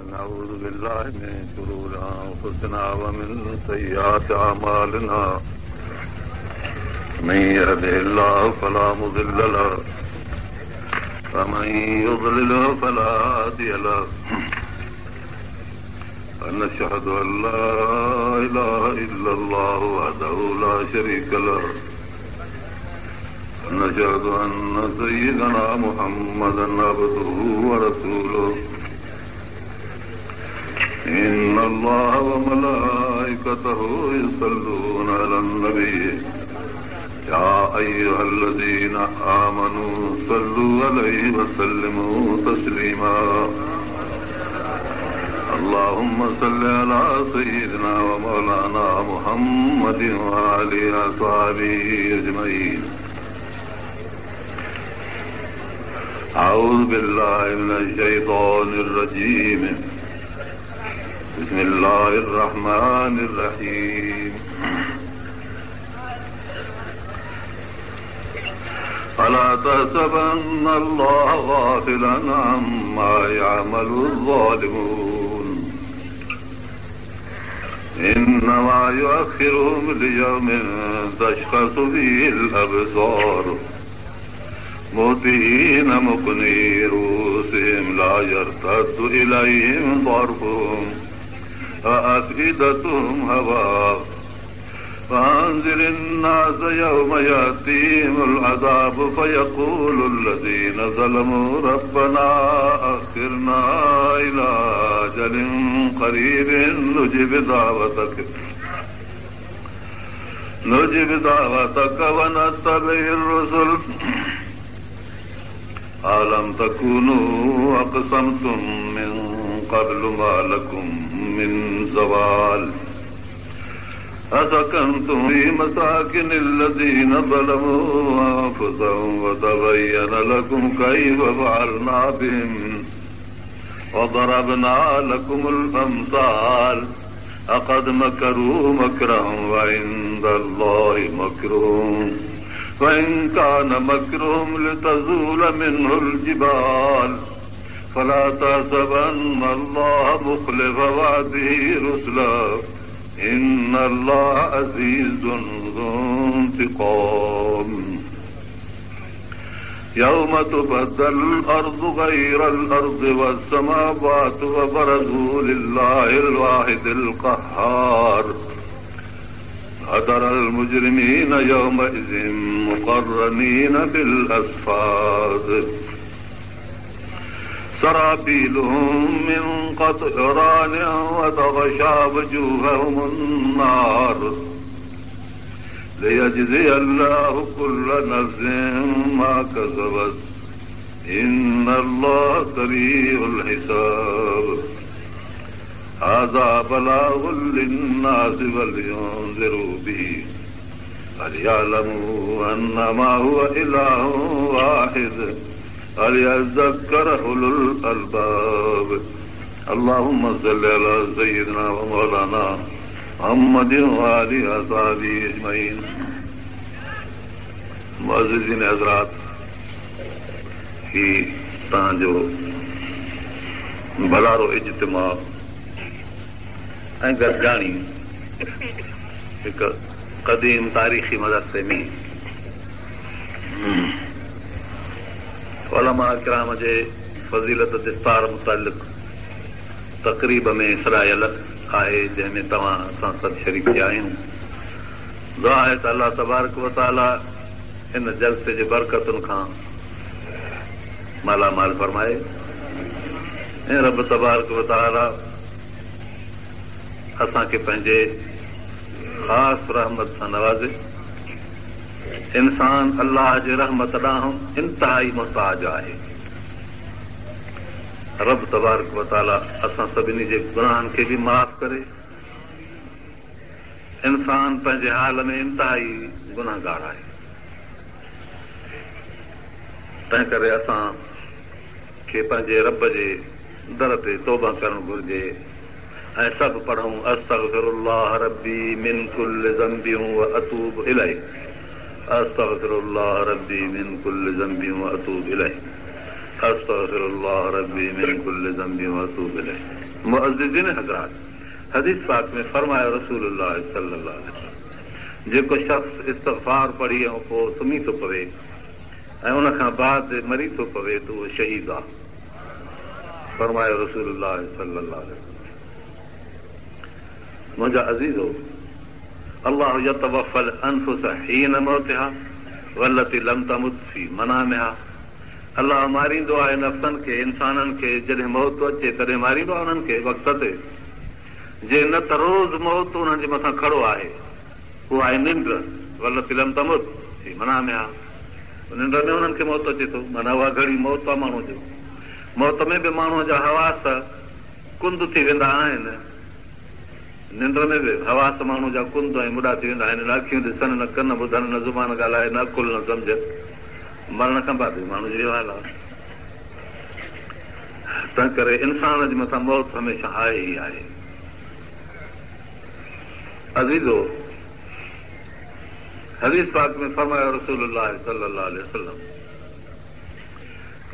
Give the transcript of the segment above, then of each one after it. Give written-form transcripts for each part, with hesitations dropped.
نعوذ بالله من شرور أنفسنا ومن سيئات أعمالنا من يهده الله فلا مضل له ومن يضلل فلا هادي له ونشهد أن لا إله إلا الله وحده لا شريك له ونشهد أن سيدنا محمدا عبده ورسوله إن الله وملائكته يصلون على النبي يا أيها الذين آمنوا صلوا عليه وسلموا تسليما اللهم صل على سيدنا ومولانا محمد وعلى أصحابه أجمعين. أعوذ بالله من الشيطان الرجيم. بسم الله الرحمن الرحيم. فلا تحسبن الله غافلا عما يعمل الظالمون إنما يؤخرهم ليوم تشخص فيه الأبصار مهطعين مقنعي رؤوسهم لا يرتد إليهم طرفهم وأفئدتهم هواء فأنذر الناس يوم يأتيهم العذاب فيقول الذين ظلموا ربنا أخرنا إلى أجل قريب نجب دعوتك ونتبع الرسل ألم تكونوا أقسمتم من قبل ما لكم من زوال أسكنتم في مساكن الذين ظلموا أنفسهم وتبين لكم كيف فعلنا بهم وضربنا لكم الأمثال لقد مكروا مكرهم وعند الله مكرهم وإن كان مكرهم لتزول منه الجبال فلا تحسبن الله مخلف وعده رسله إن الله عزيز ذو انتقام. يوم تبدل الأرض غير الأرض والسماوات وبرزوا لله الواحد القهار أترى المجرمين يومئذ مقرنين في الأصفاد سرابيلهم من قطران وتغشى وجوههم النار ليجزي الله كل نفس ما كسبت إن الله سريع الحساب. هذا بلاغ للناس ولينذروا به وليعلموا أنما هو إله واحد وليذكر أولو الألباب. اللهم صل على سيدنا ومولانا محمد وآله أصحابه أجمعين. मुअज़्ज़िज़ीन हज़रात, ही तव्हांजो भलारो इज्तिमा ऐं गॾिजाणी हिकु क़दीम तारीख़ी मदरसे में उलमा किराम जे फज़ीलत दिस्तार मुतालिक़ तक़रीब में सॾायल आहे, जंहिंमें तव्हां असां सभु शरीक थिया आहियूं. दुआ आहे त अल्लाह तबारक व तआला इन जलसे जे बरकतुनि खां मालामाल फरमाए ऐं रब तबारक व तआला असांखे पंहिंजे ख़ासि रहमत सां नवाज़े. इंसान अल्लाह जे रहमत ॾांहुं इंतिहाई मुहताज आहे. रब तबारक व तआला असां सभिनी जे गुनाहनि खे बि माफ़ करे. इंसान पंहिंजे हाल में इंतिहाई गुनाहगार आहे. तंहिं करे असां खे पंहिंजे रब जे दर ते तौबा करणु घुरिजे ऐं सभु पढ़ूं अस्तग़फिरुल्लाह रब्बी मिन कुल्लि ज़ंबि व अतूब इलैहि अस्तग़फिरुल्लाह रब्बी मिन कुल्लि ज़ंबि व अतूब इलैहि अस्तग़फिरुल्लाह रब्बी मिन कुल्लि ज़ंबि व अतूब इलैहि. मुअज़्ज़िज़ीन हज़रात, हदीस पाक में फरमायो रसूलुल्लाह सल्लल्लाहु अलैहि वसल्लम, जेको शख़्स इस्तग़फ़ार पढ़ी ऐं पोइ सुम्ही थो पवे ऐं उन खां बाद मरी थो पवे त उहो शहीद आहे, फरमायो रसूलुल्लाह सल्लल्लाहु अलैहि वसल्लम। मुंहिंजा अज़ीज़ो, अल्लाह यतवफ़ल अनफुस हीन मौतिहा वल्लती लम तमुत फी मनामिहा। अल्लाह मारींदो आहे नफ़्सनि खे, इंसाननि खे जॾहिं मौत अचे तॾहिं मारींदो आहे उन्हनि खे वक़्त ते, जे न त रोज़ मौत उन्हनि जे मथां खड़ो आहे, उहा आहे निंड। वल्लती लम तमुत फी मनामिहा, निंड में उन्हनि खे मौत अचे थो, माना उहा घड़ी मौत आहे माण्हू जो। मौत में बि माण्हूअ जा हवास कुंद थी वेंदा आहिनि, निंड में बि हवास माण्हू जा कुंद ऐं मुॾा थी वेंदा आहिनि, न अखियूं ॾिसनि, न कन ॿुधनि, न ज़ुबान ॻाल्हाए, न अकुल न सम्झ। मरण खां बाद माण्हू जो इहो हाल आहे। तंहिं करे इंसान जे मथां मौत हमेशह आहे ई आहे। अज़ीज़ो, हदीस पाक में फरमायो रसूलुल्लाह सल्लल्लाहु अलैहि वसल्लम,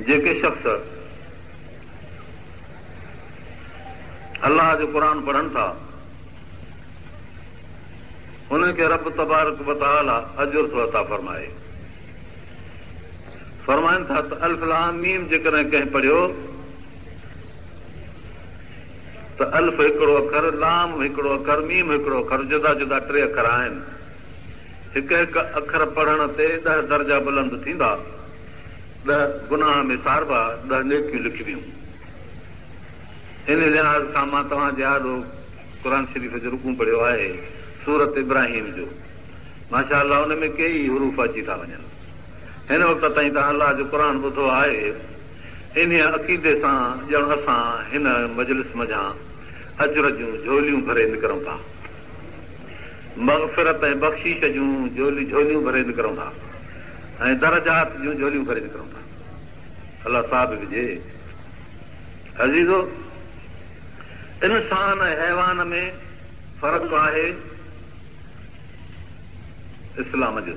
जेके शख़्स अल्लाह जो क़ुरान पढ़नि था उनखे रब तबारक व तआला अजुर थो अता फरमाए। फरमाइनि था त अल्फ लाम मीम जेकॾहिं कंहिं पढ़ियो त अल्फ हिकिड़ो अखर, लाम हिकिड़ो अखर, मीम हिकिड़ो अखर, जुदा जुदा टे अखर आहिनि। हिकु हिकु अखर पढ़ण ते 10 दर्जा बुलंद थींदा, 10 गुनाह में सारबा, 10 नेकियूं लिखबियूं। इन लिहाज़ सां मां तव्हांजे आॾो क़ुर शरीफ़ जो रुकू पढ़ियो आहे, सूरत इब्राहिम जो। माशा अल्लाह, हुन में कई हरूफ अची था वञनि। हिन वक़्त ताईं तव्हां अल्लाह जो क़ुर ॿुधो आहे। इन अक़ीदे सां ॼण असां हिन मजलिस मझां अजर जूं झोलियूं भरे निकिरूं था, मग़फ़िरत ऐं बख़्शीश जूं झोलियूं भरे निकिरूं था, ऐं दरजात जूं झोलियूं भरे निकिरूं था। अल्लाह साहब विझे। अज़ीज़ो, इंसान ऐं हैवान में फ़र्क़ु आहे इस्लाम जो।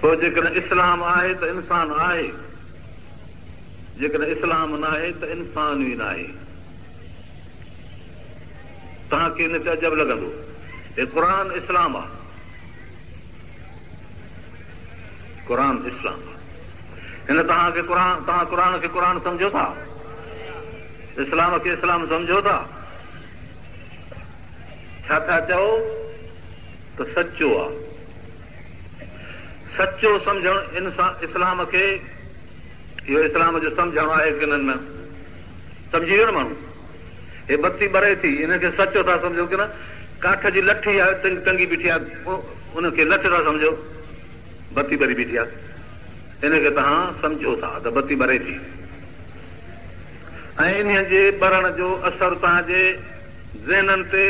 पोइ जेकॾहिं इस्लाम आहे त इंसान आहे, जेकॾहिं इस्लाम न आहे त इंसान ई न आहे। तव्हांखे इन ते अजब लॻंदो, हे क़ुर इस्लाम आहे, क़ुर इस्लाम आहे। हिन तव्हांखे तव्हां क़ुर खे क़ुर सम्झो था, इस्लाम खे इस्लाम सम्झो था। छा था चओ त सचो आहे। सचो सम्झणु इस्लाम खे, इहो इस्लाम जो सम्झणु आहे की न? सम्झी वियो न माण्हू? हे बत्ती ॿरे थी, हिनखे सचो था सम्झो की न? काठ जी लठी आहे, टंगी बीठी आहे, उनखे लठ था सम्झो, बत्ती ॿरी बीठी आहे, हिनखे तव्हां सम्झो था त बत्ती ॿरे थी। ऐं इन जे ॿरण जो असरु तव्हांजे ज़हननि ते,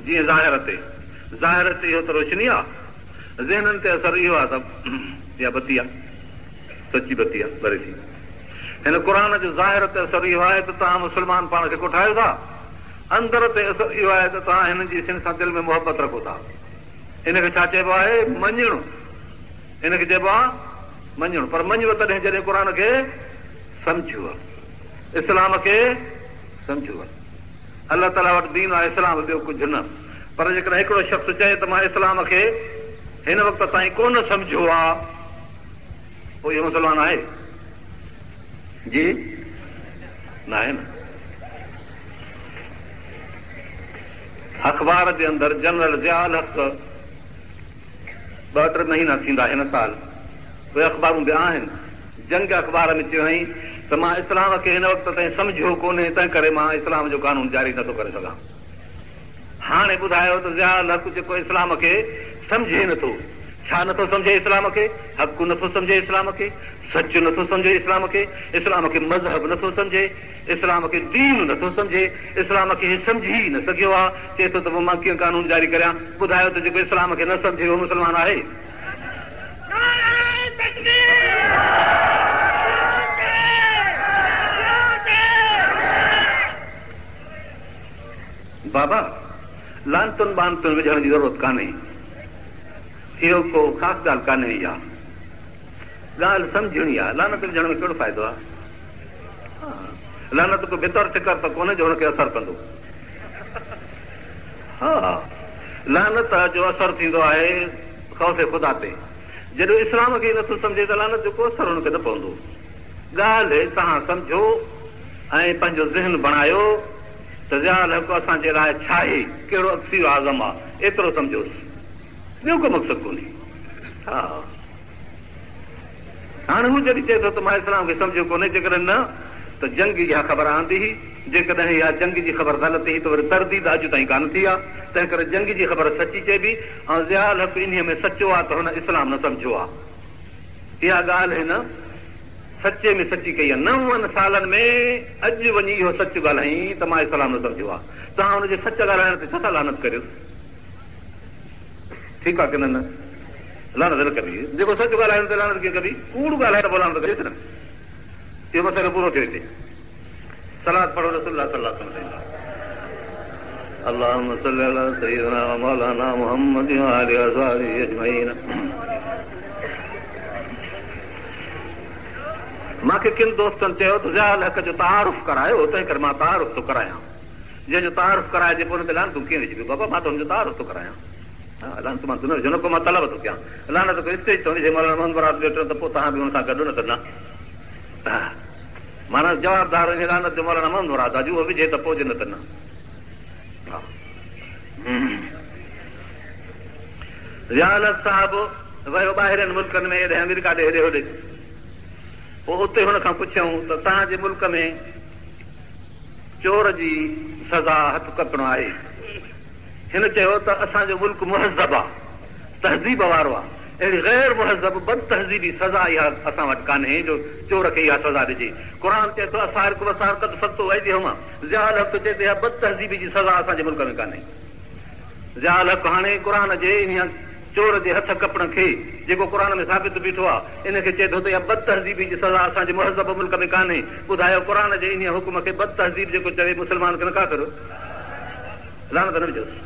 जीअं ज़ाहिर ते इहो त रोशनी आहे, ज़हननि ते असरु इहो आहे त इहा बत्ती आहे, सची बत्ती आहे, ॿरे थी। हिन क़ुर जो ज़ाहिर ते असरु इहो आहे त तव्हां मुस्लमान पाण खे कोठायो था, अंदर ते असरु इहो आहे त तव्हां हिननि जी सिन सां दिलि में मोहबत रखो था। हिनखे छा चइबो आहे? मञणु। हिनखे चइबो आहे मञणु। पर मञो तॾहिं जॾहिं क़ुर खे सम्झो, इस्लाम खे सम्झो। अलाह ताला वटि दीन आहे इस्लाम, ॿियो कुझु न। पर जेकॾहिं हिकिड़ो शख़्स चए त मां इस्लाम खे हिन वक़्त ताईं कोन सम्झो आहे, पोइ इहो मुस्लमान आहे? जी न आहे न। अख़बार जे अंदरि जनरल ज़ियाउल हक़ 2-3 महीना थींदा हिन साल, उहे अख़बारूं बि आहिनि। जंग अख़बार में चयो हुई त मां इस्लाम खे हिन वक़्त ताईं सम्झो कोन्हे, तंहिं करे मां इस्लाम जो कानून जारी नथो करे सघां। हाणे ॿुधायो त ज़ियाउल हक़ जेको इस्लाम खे सम्झे नथो, छा नथो सम्झे इस्लाम खे? हक़ नथो सम्झे इस्लाम खे, सच नथो सम्झे इस्लाम खे मज़हब नथो सम्झे, इस्लाम खे दीन नथो सम्झे, इस्लाम खे सम्झी न सघियो आहे। चए थो त पोइ मां कीअं कानून जारी करियां? ॿुधायो त जेको इस्लाम खे न सम्झे उहो मुस्लमान आहे? बाबा, लानतुनि बानतुनि विझण जी ज़रूरत कान्हे, इहो को ख़ासि ॻाल्हि कान्हे। इहा ॻाल्हि सम्झणी आहे। लानत विझण में कहिड़ो फ़ाइदो आहे? लानत को भितर टिकर त कोन्हे जो हुनखे असर कंदो। हा, लानत जो असर थींदो आहे ख़ौफ़ ख़ुदा ते। जॾहिं इस्लाम खे नथो सम्झे त लानत जो को असर हुनखे न पवंदो। ॻाल्हि तव्हां सम्झो ऐं पंहिंजो ज़हन बणायो त ज़ाल हक़ असांजे लाइ छा आहे, कहिड़ो अक्सीर आज़म आहे, एतिरो सम्झोसि, ॿियो को मक़सदु कोन्हे। हा, हाणे हू जॾहिं चए थो त मां इस्लाम खे सम्झियो कोन्हे, जेकॾहिं न त जंग इहा ख़बर आंदी हुई, जेकॾहिं इहा जंग जी ख़बर ग़लति हुई त वरी तरदीद अॼु ताईं कान थी आहे। तंहिं करे जंग जी ख़बर सची चइबी ऐं ज़ियाल हक़ इन में सचो आहे त हुन इस्लाम न सम्झो आहे। इहा ॻाल्हि हिन सचे में सची कई आहे। 9 सालनि में अॼु वञी इहो सच ॻाल्हाई त मां इस्लाम न सम्झो आहे। तव्हां हुनजे सच ॻाल्हाइण ते छा था लानत करियोसि? ठीकु आहे की न? लानत न कबी। जेको सच ॻाल्हाइण ते लानत कीअं कबी? कूड़ ॻाल्हाए त लानत कजे न। इहो मसइलो पूरो थियो हिते। सलात पढ़ो रसूलुल्लाह सल्लल्लाहु अलैहि वसल्लम। अल्लाहुम्मा सल्लि अला सय्यिदना व मौलाना मुहम्मद व आलि असहाबिहि अजमईन। मूंखे किन दोस्तनि चयो त ज़ाल हक़ जो तारुफ़ करायो, तंहिं करे मां तारुफ़ थो करायां। जंहिंजो तारुफ़ कराइजे पोइ हुन ते लानतूं कीअं विझिबियूं? बाबा मां त हुनजो तारुफ़ थो करायां। हा, लानत मां न को मां तलब थो कयां। लानत को स्टेज ते वञे मौलाना मोहम्मद बरात वेठो त पोइ तव्हां बि हुन सां गॾु न त न। माना जवाबदार वञे लानत जो मौलाना मोहम्मद बरात आहे, उहो विझे त पोइ न त न। ज़ियाल हक़ साहिबु वियो ॿाहिरिनि मुल्कनि में, हेॾे अमेरिका ॾे हेॾे होॾे। पोइ उते हुन खां पुछियऊं त तव्हांजे मुल्क में चोर जी सज़ा हथ कपणो आहे? हिन चयो त असांजो मुल्क मुहज़ब आहे, तहज़ीब वारो आहे। अहिड़ी गैर मुहज़ब बद तहज़ीबी सज़ा इहा असां वटि कान्हे जो चोर खे इहा सज़ा ॾिजे। क़ुर चए थो असारिक वसारकत फतो वैदिहुमा। ज़ियाल हक़ चए थो इहा बद तहज़ीबी जी सज़ा असांजे मुल्क में कान्हे। ज़ियाल हक़ हाणे क़ुर जे इन चोर जे हथ कपण खे जेको क़ुर में साबित बीठो आहे, इनखे चए थो त इहा बद तहज़ीबी जी सज़ा असांजे मुहज़ब मुल्क में कान्हे। ॿुधायो क़ुर जे इन हुकुम खे बद तहज़ीब जेको चवे मुस्लमान खे न का करो, लानत न विझोसि।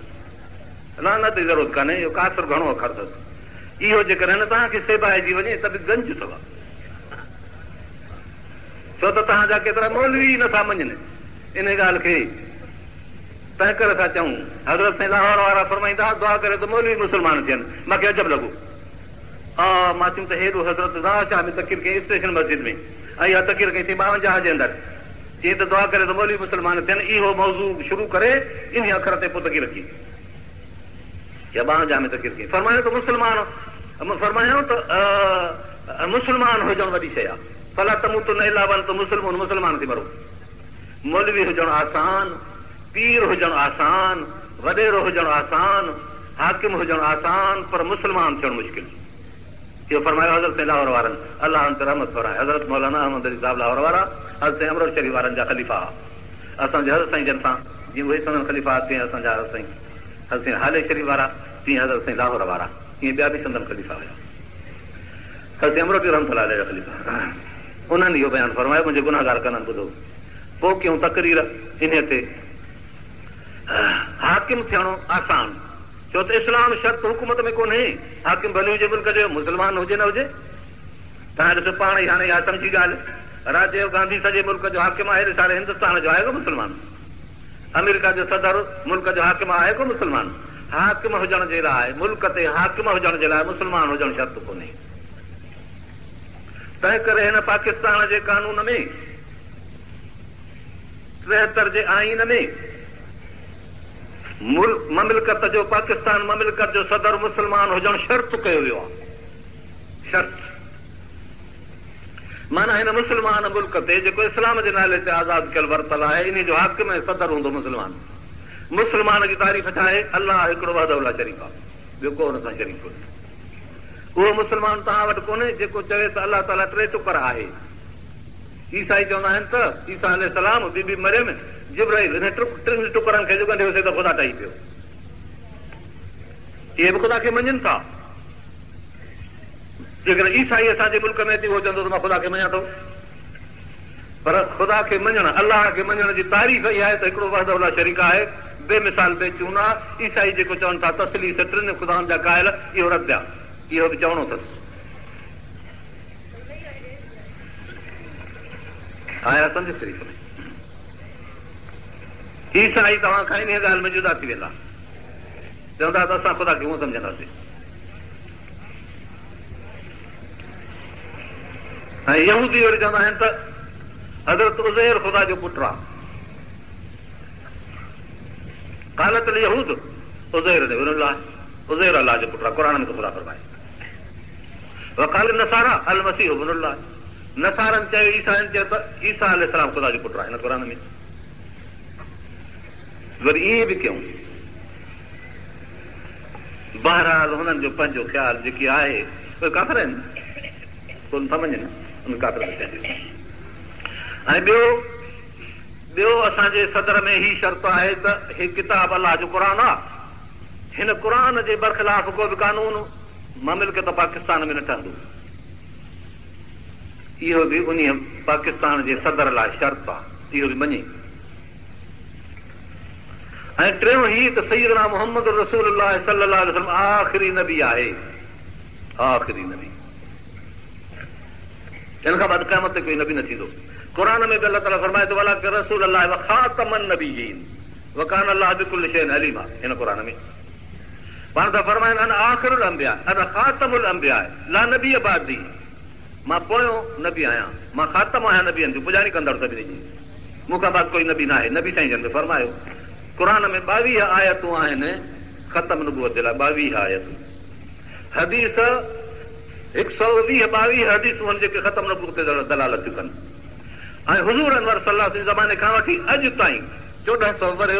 लानत जी ज़रूरत कान्हे, इहो काफ़िर घणो अखर अथसि। इहो जेकॾहिं न तव्हांखे सेबाइजी वञे त बि गंज अथव, छो त तव्हांजा केतिरा मौलवी नथा मञनि इन ॻाल्हि खे। तंहिं करे था चऊं हज़रत साईं लाहौर वारा फरमाईंदा दुआ करे त मौलवी मुस्लमान थियनि। मूंखे अजब लॻो। हा, मां चयुमि त हेॾो हज़रत शाह में तकीर कई स्टेशन मस्जिद में, ऐं इहा तकीर कई थी 52 जे अंदरि। चई त दुआ करे त मौलवी मुस्लमान थियनि। इहो मौज़ू शुरू करे इन अखर ते पोइ तकीर कई, या 52 में तकीर कई। फरमायो त फरमायूं त मुस्लमान हुजणु वॾी शइ आहे। फला तमूतुन इल्ला व अंतुम मुस्लिमून, मुस्लमान थी मरो। मौलवी हुजणु आसान, पीर हुजणु आसान, वॾेरो हुजणु आसान, हाकिम हुजणु आसान, पर मुस्लमान थियणु मुश्किल। इहो फरमायो हज़रत लाहौर वारनि। अलाह उन ते रहमत फरमाए। हज़रत मौलाना अहमद अली साहिब लाहौर वारा हज़रत अमृत शरीफ वारनि जा ख़लीफ़ा। असांजे हज़रत साईं जन सां जीअं उहे संदन ख़लीफ़ा तीअं असांजा हज़रत साईं हाले शरीफ वारा, तीअं हज़रत साईं लाहौर वारा, ईअं ॿिया बि संदन ख़लीफ़ा हुया। हज़रत अमृत रहमतुल्लाह अलैहि जा ख़लीफ़ा। उन्हनि इहो बयानु फरमायो, मुंहिंजे गुनाहगार कननि ॿुधो। पोइ कयूं तक़रीर इन ते हाकिम थियणो आसान, छो त इस्लाम शर्त हुकूमत में कोन्हे। हाकिम भली हुजे मुल्क जो, मुस्लमान हुजे न हुजे। तव्हां ॾिसो पाण ई हाणे इहा सम्झी ॻाल्हि, राजीव गांधी सॼे मुल्क जो हाकिम आहे, सारे हिंदुस्तान जो आहे को मुस्लमान। अमेरिका जो सदर मुल्क जो हाकिम आहे को मुस्लमान। हाकिम हुजण जे लाइ, मुल्क ते हाकिम हुजण जे लाइ मुस्लमान हुजणु शर्त कोन्हे। तंहिं करे हिन पाकिस्तान जे कानून में 73 जे आईन में ममलिकत जो, पाकिस्तान ममलिकत जो सदर मुस्लमान हुजणु शर्त कयो वियो आहे। शर्त माना हिन मुस्लमान मुल्क ते जेको इस्लाम जे नाले ते आज़ाद कयल वरतल आहे, इन जो हाकिम ऐं सदर हूंदो मुस्लमान। मुस्लमान जी तारीफ़ छा आहे? अल्लाह हिकिड़ो वहदहु ला शरीक आहे, ॿियो को हुन सां शरीक कोन्हे। उहो मुस्लमान तव्हां वटि कोन्हे जेको चवे त अलाह ताला 3 टुकर आहे। ईसाई चवंदा आहिनि त ईसा अलैहिस्सलाम, बीबी मरियम, जिब्राइल, हिन 3 टुकरनि खे जुगंदे हुजे त ख़ुदा ठही पियो। इहे बि ख़ुदा खे मञनि था। जेकॾहिं ईसाई असांजे मुल्क में अची उहो चवंदो त मां ख़ुदा खे मञा थो। पर ख़ुदा खे मञणु, अलाह खे मञण जी तारीफ़ इहा आहे त हिकिड़ो वहदहु ला शरीक आहे, बेमिसाल बेचूना। ईसाई जेको चवनि था तस्लीस 3 ख़ुदानि जा क़ाइल, इहो रद्द आहे। इहो बि चवणो अथसि। आया सम्झ शरीफ़ में ईसाई तव्हां खां इन ॻाल्हि में जुदा थी वेंदा, चवंदा त असां ख़ुदा खे हूअं सम्झंदासीं। ऐं यहूदी वरी चवंदा आहिनि त हज़रत उज़ैर ख़ुदा जो पुटु आहे। क़ालत यहूद उज़ैर इब्नुल्लाह, उज़ैर अल्लाह जो पुटु आहे, क़ुरान में ख़ुदा फरमाए। वक़ाल नसारा अल मसीह इब्नुल्लाह, नसारनि चयो, ईसाइनि चयो त ईसा अलैहिस्सलाम ख़ुदा जो पुटु आहे हिन क़ुरान में। वरी ईअं बि कयूं, बहरहाल हुननि जो पंहिंजो ख़्यालु जेकी आहे उहे काफ़िर आहिनि, कोन सम्झनि उन काफ़िर खे चइजे। ऐं ॿियो असांजे सदर में ही शर्त आहे त ही किताब अलाह जो क़ुरान आहे, हिन क़ुरान जे बरख़िलाफ़ को बि कानून ममिल्कियत पाकिस्तान में न ठहंदो। इहो बि उन पाकिस्तान जे सदर लाइ शर्त आहे, इहो बि मञे। ऐं टियों ही त सैयदना मुहम्मद रसूलुल्लाह सल्लल्लाहु अलैहि वसल्लम आख़िरी नबी आहे, आख़िरी नबी। हिन खां बाद क़यामत ते कोई नबी न थींदो। क़ुरान में बि अल्लाह ताला फरमाए थो वला रसूल अल्लाह व ख़ातमन नबीयीन व कान अल्लाह बिकुल्लि शैइन अलीमा। हिन क़ुरान में पाण था फरमाइनि अन आख़िरुल अंबिया अन ख़ातमुल अंबिया ला नबी बादी, मां पोयों नबी आहियां, मां ख़ातम आहियां नबियनि जो, पुॼाणी कंदड़ सभिनी जी, मूंखां बाद कोई नबी न आहे। नबी साईं जन फरमायो क़ुरान में 22 आयतूं आहिनि ख़तम नबूवत जे लाइ, 22 आयतूं। हदीस 120 हदीसूं आहिनि जेके ख़तम नबूवत ते दलालत थियूं कनि। ऐं हुज़ूर अनवर सल्लल्लाहु अलैहि वसल्लम ज़माने खां वठी अॼु ताईं 1400 वरे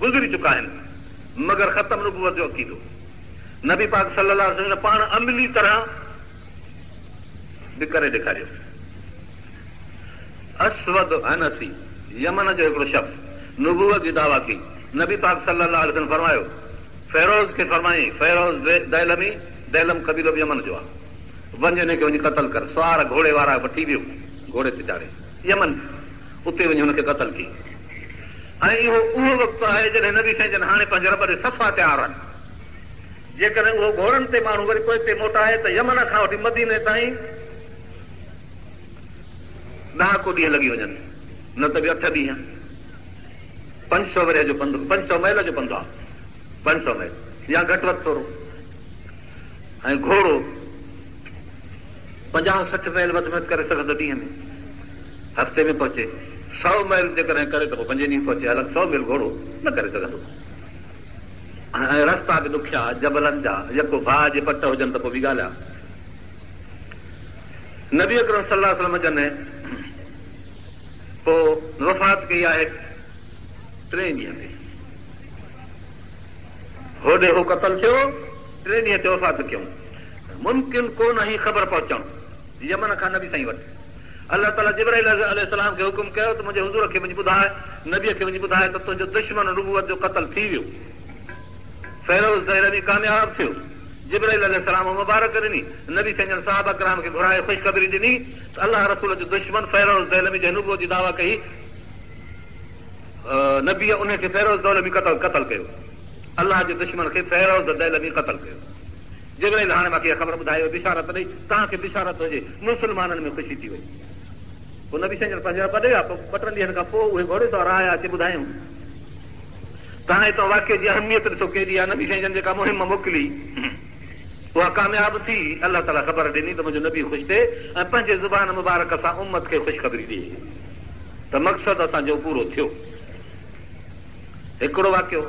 गुज़री चुका आहिनि, मगर ख़तम नबूवत जो अक़ीदो नबी पाक सल्लल्लाहु अलैहि वसल्लम पाण अमली तरह बि करे ॾेखारियो। असवद अनसी यमन जो हिकिड़ो शख़्स नबूवत जी दावा की, नबी पाक सल्लल्लाहु अलैहि वसल्लम फरमायो, फ़ैरोज़ खे फरमाई, फ़ैरोज़ दैलमी, दैलम कबीलो बि यमन जो आहे, वञ हिनखे वञी क़तल कर। सवार घोड़े वारा वठी वियो, घोड़े ते चाढ़े यमन, उते वञी हुनखे क़तल कई। ऐं इहो उहो वक़्तु आहे जॾहिं नबी साईं जन हाणे पंहिंजे रब ते सफ़ा तयार आहिनि। जेकॾहिं उहो घोड़नि ते माण्हू वरी पोइ हिते मोटाए त यमन खां वठी मदीने ताईं 10 ॾींहं लॻी वञनि, न त बि 8 ॾींहं। 500 वरे जो पंधु, 500 मैल जो पंधु आहे, 500 मैल या घटि वधि थोरो। ऐं घोड़ो 50-60 मैल वधि में करे सघंदो ॾींहं में, हफ़्ते में पहुचे। 100 मैल जेकॾहिं करे त पोइ 5 ॾींहं पहुचे, अलॻि 100 मैल घोड़ो न करे सघंदो। ऐं रस्ता बि ॾुखिया, जबलनि जा, यको भाउ जे पट हुजनि त पोइ बि ॻाल्हाए। नबी अकरम सल्लल्लाहु अलैहि वसल्लम जन पोइ वफ़ात कई आहे 3 ॾींहं ते, होॾे हो क़तल थियो, 3 ॾींहं ते वफ़ात कयूं। मुमकिन कोन ही ख़बर पहुचणु यमन खां नबी साईं वटि। अल्लाह ताला जिब्राइल अलैहिस्सलाम खे हुकुम कयो त मुंहिंजे हुज़ूर खे वञी ॿुधाए, नबीअ खे वञी ॿुधाए त तुंहिंजो दुश्मन नबूवत जो क़तल थी वियो, फ़ैरोज़ दैलमी कामयाब थियो। जिब्राइल अलैहिस्सलाम मुबारक ॾिनी, नबी साईं जन सहाबा किराम खे घुराए ख़ुशख़बरी ॾिनी त अल्लाह रसूल जो दुश्मन फ़ैरोज़ दैलमी जे नबूवत जी दावा कई, नबीअ उनखे फ़ैरोज़ दैलमी क़तल कयो, अल्लाह जे दुश्मन खे फ़ैरोज़ दैलमी क़तल कयो। जिब्राइल हाणे मूंखे ख़बर ॿुधायो, बिशारत ॾेई, तव्हांखे बिशारत हुजे, मुस्लमाननि में ख़ुशी थी वई। पोइ नबी साईं जन पंहिंजा पढ़िया, 2 ॾींहंनि खां पोइ उहे घोड़े सवार आया, अची ॿुधायूं तव्हां हितां वाक़े जी अहमियत ॾिसो केॾी आहे। नबी साईं जन जेका मुहिम मोकिली उहा कामयाब थी, अल्लाह ताला ख़बर ॾिनी त मुंहिंजो नबी ख़ुशि थिए ऐं पंहिंजे ज़ुबान मुबारक सां उम्मत खे ख़ुशख़बरी ॾिए त मक़सदु असांजो पूरो थियो। हिकिड़ो वाक़ियो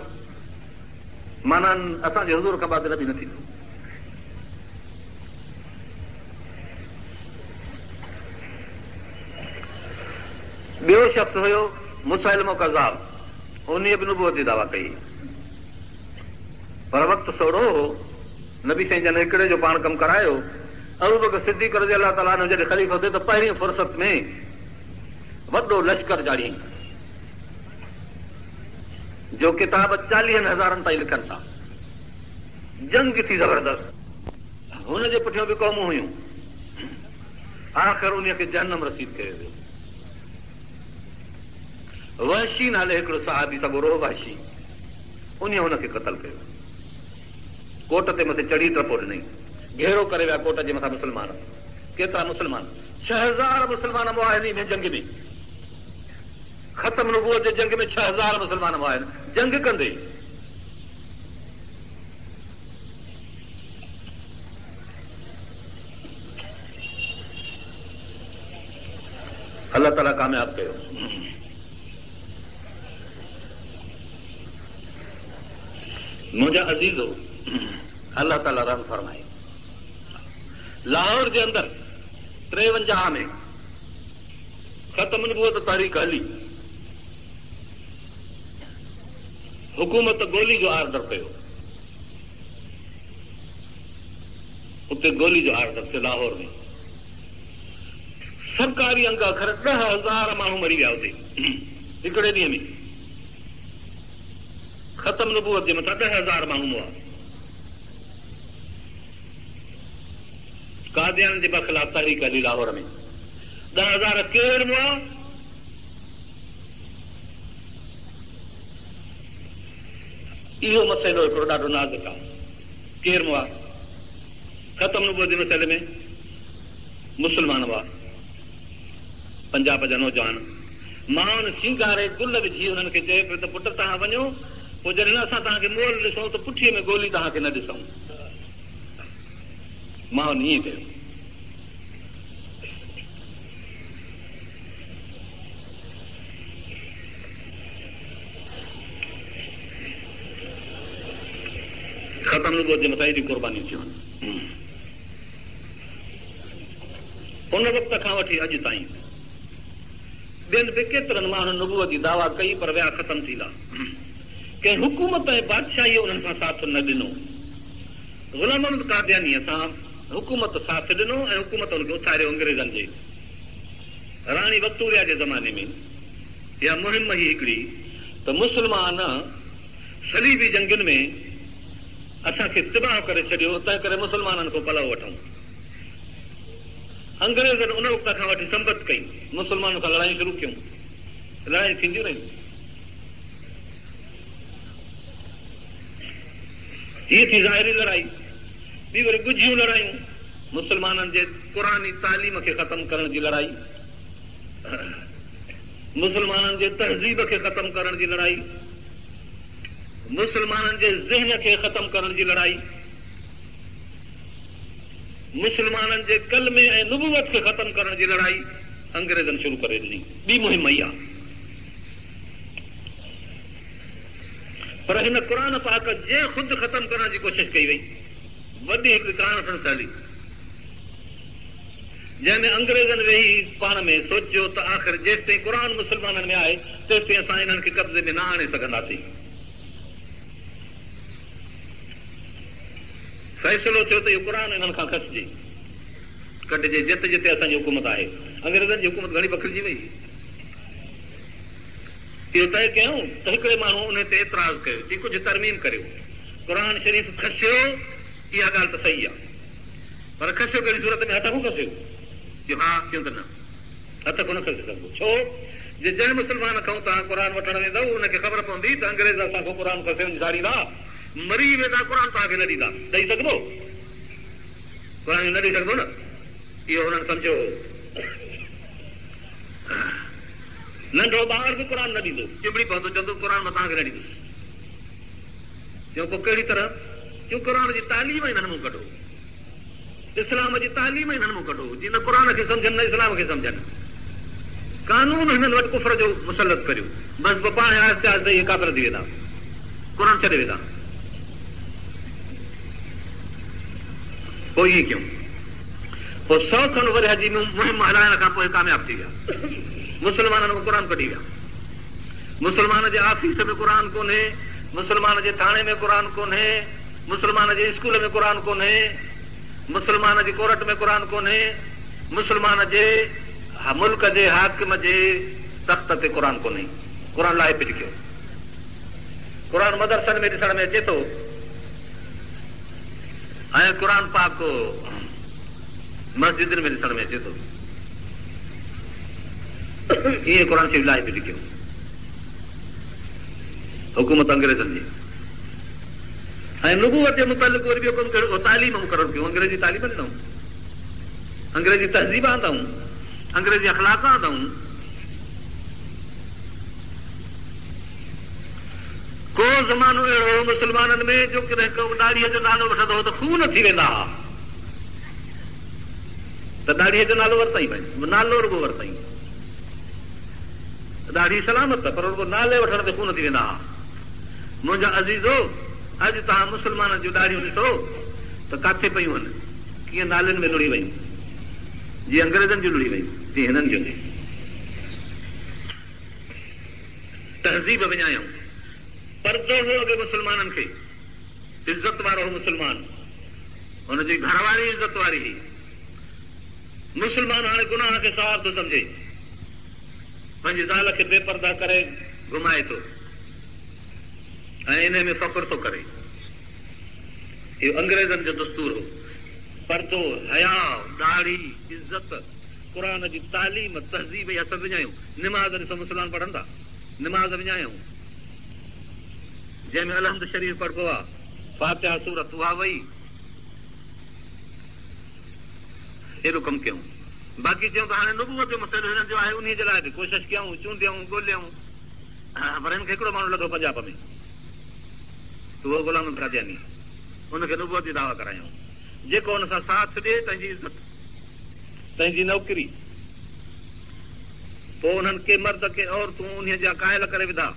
माना असांजे हुज़ूर खां बाद नबी न थींदो। ॿियो शख़्स हुयो मुसैलिमो कज़्ज़ाब, उन बि नबूवत जी दावा कई, पर वक़्तु सोढ़ो हो। नबी साईं जन हिकिड़े जो पाण कमु करायो। अबू बकर सिद्दीक़ रज़ियल्लाहु ताला अन्हु जॾहिं ख़लीफ़ो थियो त पहिरीं फ़ुर्सत में वॾो लश्कर जाड़ी, जो किताब 40,000 ताईं लिखनि था, जंग थी ज़बरदस्त, हुनजे पुठियां बि क़ौमूं हुयूं। आख़िर उन खे जहन्नम रसीद कयो वियो। वहशी नाले हिकिड़ो सहाबी सॻोरो वहशी, उन हुनखे क़तल कयो, कोट ते मथे चढ़ी टपो ॾिनई, घेरो करे विया कोट जे मथां मुस्लमान। केतिरा मुस्लमान, 6000 मुस्लमान मुआहिदीन में जंग में ख़तम नबूवत जे जंग में 6000 मुस्लमान हुआ आहिनि जंग कंदे। अल्लाह ताला कामयाब कयो। मुंहिंजा अज़ीज़ो, अल्लाह ताला रहम फरमाए। लाहौर जे अंदर 53 में ख़तम नबूवत तारीख़ हली। हुकूमत गोली जो ऑर्डर कयो, उते गोली जो ऑर्डर थियो लाहौर में। सरकारी अंग अखर 10,000 माण्हू मरी विया हुते हिकिड़े ॾींहं में। ख़तम नबूवत जे मथां 10,000 माण्हू हुआ। कादियान जे बख़िलाफ़ तहरीक हली लाहौर में। 10,000 केरु हुआ? इहो मसइलो हिकिड़ो ॾाढो नाज़ुक आहे। केरु हुआ? ख़तम नबूवत जे मसइले में मुस्लमान हुआ। पंजाब जा नौजवान माउनि सींगारे गुल विझी हुननि खे चए पियो त पुट तव्हां वञो, पोइ जॾहिं असां तव्हांखे मोल ॾिसूं त पुठीअ में गोली तव्हांखे न ॾिसूं। माउनि ईअं कयो। ख़तम नबूवत जे मथां एॾी क़ुर्बानियूं थियूं आहिनि। उन वक़्त खां वठी अॼु ताईं ॿियनि बि केतिरनि माण्हुनि नबूवत जी दावा कई पर विया ख़तम थी विया। कंहिं हुकूमत ऐं बादशाही उन्हनि सां साथ न ॾिनो। ग़ुलाम अहमद कादियानीअ सां हुकूमत साथ ॾिनो ऐं हुकूमत हुनखे उथारियो अंग्रेज़नि जे। राणी वक्तूरिया जे ज़माने में इहा मुहिम ही हिकिड़ी त मुस्लमान सलीबी जंगुनि में असांखे तिबाह करे छॾियो, तंहिं करे मुस्लमाननि खां पलव वठूं। अंग्रेज़नि उन वक़्त खां वठी संबत कई, मुस्लमाननि खां लड़ायूं शुरू कयूं। लड़ायूं थींदियूं रहियूं। हीअ थी ज़ाहिरी लड़ाई, ॿी वरी ॻुझियूं लड़ायूं। मुस्लमाननि जे क़ुरानी तालीम खे ख़तम करण जी लड़ाई, मुस्लमाननि जे तहज़ीब खे ख़तम करण जी लड़ाई, मुस्लमाननि जे ज़हन खे ख़तम करण जी लड़ाई, मुस्लमाननि जे कलमे ऐं नुबुवत खे ख़तम करण जी लड़ाई अंग्रेज़नि शुरू करे ॾिनी। ॿी मुहिम इहा। पर हिन क़ुरान पाक जे ख़ुदि ख़तम करण जी कोशिशि कई वई। वॾी हिकु कॉन्फ्रेंस हली जंहिंमें अंग्रेज़नि वेही पाण में सोचियो त आख़िर जेसि ताईं क़ुरान मुस्लमाननि में आहे तेसि ताईं असां हिननि खे कब्ज़े में न आणे सघंदासीं। फ़ैसिलो थियो त इहो क़ुरान हिननि खां खसिजे, कटिजे, जिते जिते असांजी हुकूमत आहे। अंग्रेज़नि जी हुकूमत घणी बखिड़िजी वई। इहो तय कयूं त हिकिड़े माण्हू उन ते एतिराज़ कयो कि कुझु तरमीम करियो। क़ुरान शरीफ़ खसियो, इहा ॻाल्हि त सही आहे, पर खसियो कहिड़ी सूरत में? हथ कोन खसियो। हा क्यों त न, हथ कोन खसे सघिबो। छो जे जंहिं मुस्लमान खां तव्हां क़ुरान वठण वेंदव उनखे ख़बर पवंदी त अंग्रेज़ असांखां क़ुरान खसे विझारींदा, मरी वेंदा, क़ुरान तव्हांखे न ॾींदा। ॾेई सघंदो? क़ुरान न ॾेई सघंदो न। इहो हुननि सम्झो। नंढो ॿार बि क़ुरान न ॾींदो, चिमड़ी पवंदो, चवंदो क़ुरान मां तव्हांखे न ॾींदो। पोइ कहिड़ी तरह? क्यों क़ुरान जी तालीम हिननि मूं कढो, इस्लाम जी तालीम हिननि मूं कढो, जीअं न क़ुरान खे सम्झनि न इस्लाम खे सम्झनि। कानून हिननि वटि कुफर जो मुसलत करियो, बसि पाण आहिस्ते आहिस्ते इहे काफ़िर थी वेंदा, क़ुरान छॾे वेंदा। पोइ ईअं कयूं। पोइ 100 खनि वरिया जी मुहिम हलाइण खां पोइ कामयाब थी विया। मुस्लमाननि में क़ुरान कढी विया। मुस्लमान जे ऑफिस में क़ुरान कोन्हे, मुस्लमान जे थाणे में क़ुरान कोन्हे, मुस्लमान जे स्कूल में क़ुरान कोन्हे, मुस्लमान जी कोर्ट में क़ुरान कोन्हे, मुस्लमान जे मुल्क जे हाकिम जे तख़्त ते क़ुरान कोन्हे। क़ुरान लाइ पिज कयो। क़ुरान मदरसनि में ॾिसण में अचे थो ऐं क़ुरान पाक मस्जिदनि में ॾिसण में अचे थो। इहे क़ुरान शरीफ़ लाइ पिज कयो। हुकूमत अंग्रेज़नि जी ऐं नुबुवत जे मुतालिक़ वरी ॿियो कमु कहिड़ो? तालीम मुक़ररु कयूं। अंग्रेज़ी तालीम ॾिनऊं, अंग्रेज़ी तहज़ीब आंदऊं, अंग्रेज़ी अख़लाक आंदऊं। ज़मानो अहिड़ो हो मुस्लमाननि में जो कॾहिं ॾाढ़ीअ जो नालो वठंदो हो त खून थी वेंदा हुआ, त ॾाढ़ीअ जो नालो वरितई, भई नालो रुगो वरितई, ॾाढी सलामत, पर रुगो नाले वठण ते खून थी वेंदा हुआ। मुंहिंजा अज़ीज़ो, अॼु तव्हां मुस्लमाननि जूं ॾाढ़ियूं ॾिसो त किथे पयूं आहिनि, कीअं नालनि में लुड़ी वयूं, जीअं अंग्रेज़नि जूं लुड़ी वयूं, तीअं हिननि जूं बि। तहज़ीब विञायूं, पर्दो हो अॻे मुस्लमाननि खे, इज़त वारो हो मुस्लमान, हुनजी घरवारी इज़त वारी हुई। मुस्लमान हाणे गुनाह खे सवाब थो सम्झे, पंहिंजी ज़ाल खे बेपर्दा करे घुमाए थो ऐं इन में फ़ख्र थो करे। इहो अंग्रेज़नि जो दस्तूर हो। पर्दो, हया, ॾाढ़ी, इज़त, क़ुर जी तालीम, तहज़ीब, इहा सभु विञायूं। निमाज़ ॾिसो मुस्लमान पढ़ंदा, निमाज़ विञायूं, जंहिंमें अलहम्द शरीफ़ पढ़बो आहे, फातिहा सूरत उहा वई, हेॾो कमु कयूं। बाक़ी चयूं त हाणे नुबुवत जो मसइलो हिननि जो आहे, उन जे लाइ बि कोशिशि कयूं, चूंडियूं, ॻोल्हियूं, पर हिनखे हिकिड़ो माण्हू लॻो पंजाब में, उहो ग़ुलाम कादियानी, हुनखे नुबुवत जी दावा करायूं। जेको हुन सां साथ ॾिए, तंहिंजी इज़त, तंहिंजी नौकरी, पोइ उन्हनि के मर्द के औरतूं उन जा कायल करे विधा,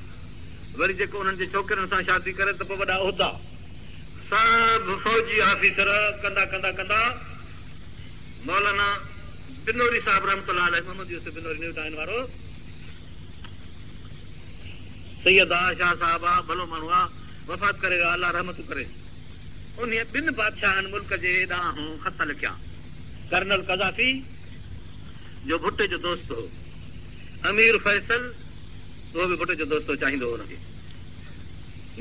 वरी जेको उन्हनि जे छोकिरनि सां शादी करे त पोइ वॾा उहिदा, सभु फौजी ऑफिसर कंदा कंदा कंदा मौलाना बिनोरी साहिब रहमतुल्लाह अलैह, मोहम्मद यूसुफ बिनोरी न्यूटाइन वारो, सैयद शाह साहब आहे, भलो माण्हू आहे, वफ़ात करे वियो, अल्लाह रहमत करे। उन ॿिनि बादशाहनि मुल्क जे ॾांहुं ख़त लिखिया। कर्नल कज़ाफी जो भुट्टे जो दोस्त हो, अमीर फैसल उहो बि भुट्टे जो दोस्त हो, चाहींदो हो हुनखे।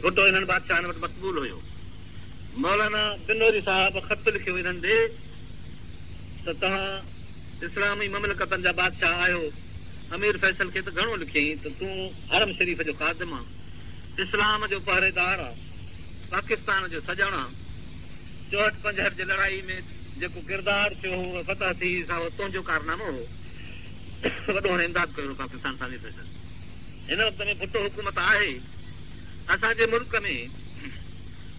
भुट्टो हिननि बादशाहनि वटि मक़बूल हुयो। मौलाना बिनोरी साहिब ख़त लिखियो हिननि ॾे त तव्हां इस्लामी ममलकतनि जा बादशाह आहियो, अमीर फैसल खे त घणो लिखियईं त तूं हरम शरीफ़ जो ख़ादिम आहे, इस्लाम जो पहरेदार आहे, पाकिस्तान जो सॼण आहे, 64-65 जी लड़ाई में जेको किरदारु थियो हो, फतह थी, सां तुंहिंजो कारनामो हो, वॾो हाणे इमदाद कयो पाकिस्तान सां। हिन वक़्त में भुट्टो हुकूमत आहे, असांजे मुल्क में